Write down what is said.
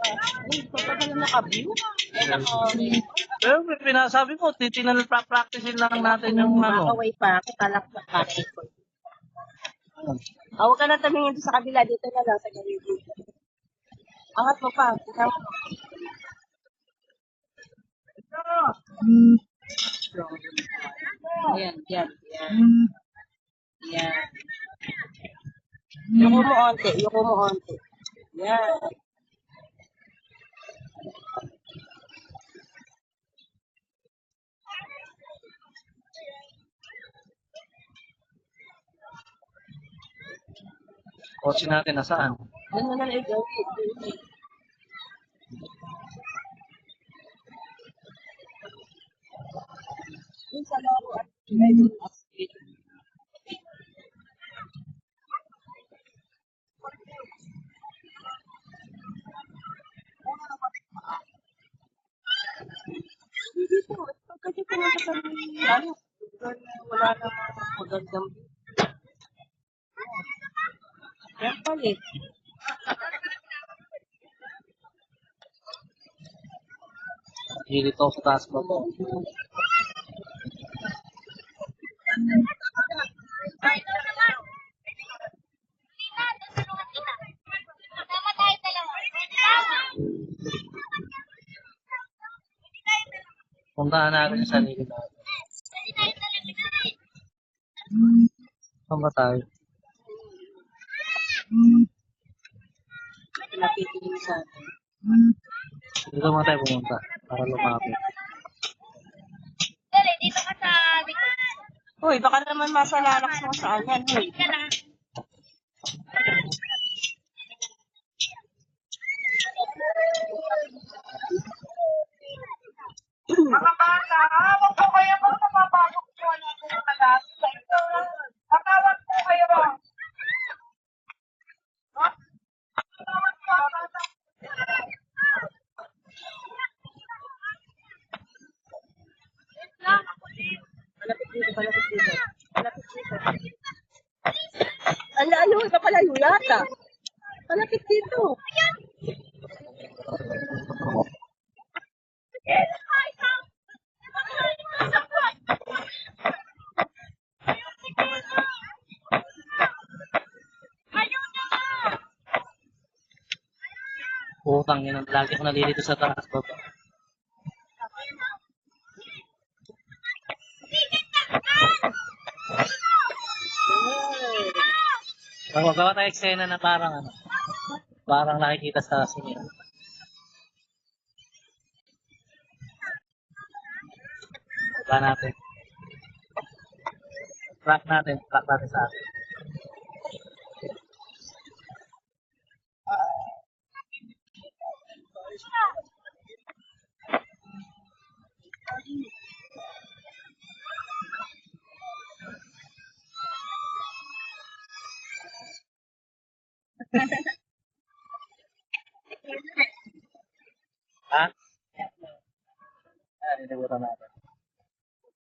Ay, pagka na naka-view. Ay, Pero pinasabi ko, titinan practicein lang natin yung ano. makaway pa. Katalak na packet ko. Huwag ka na tumingin sa kabila. Dito na lang sa gawin dito. Angat mo pa. Tingnan mo. Ayan, yan, yan. Yan. Yuko mo onte, yuko mo onte. Yan. Kotse natin nasaan? Yan mo na lang gawin. Yung sa laro at dito, pagka dito na sa lalo, wala namang magandang yan palit. Hilit ako sa taas mo to. Puntahan natin sa sarili natin. Saan ba tayo? Napitin mo sa atin. Dito mga tayo pumunta para lumapit. Uy, baka naman masalalax mo sa akin. Uy. Mga bata, huwag po kayo kung napapasok po natin sa taas. Tatawag po kayo. Tatawag po. Malapit dito, malapit dito. Malapit dito. Ang layo, napalayo yata. Malapit dito. Putang yun. Lagi ko nalilito sa taas baba. Magawa tayo eksena na parang ano. Parang nakikita sa sine. Baba natin. Track natin sa atin. Ha? Ayan, inabutan natin.